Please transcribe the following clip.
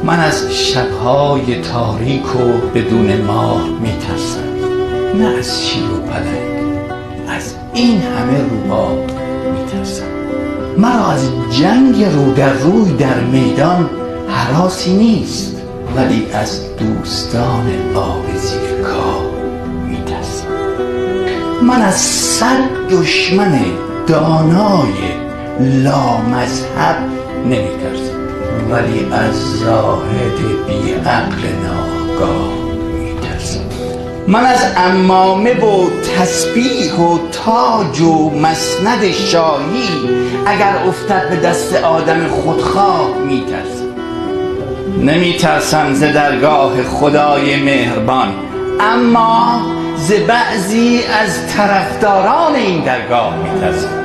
من از شبهای تاریک و بدون ماه میترسم، نه از شیر و پلنگ، از این همه روباه میترسم. مرا از جنگ رو در روی در میدان هراسی نیست، ولی از دوستان آب زیر کاه میترسم. من از 100 دشمن دانای لامذهب نمیترسم، ولی از زاهد بی عقل ناآگاه میترسم. من از عمامه و تسبیح و تاج و مسند شاهی اگر افتد به دست آدم خودخواه میترسم. نمیترسم ز درگاه خدای مهربان، اما ز بعضی از طرفداران این درگاه میترسم.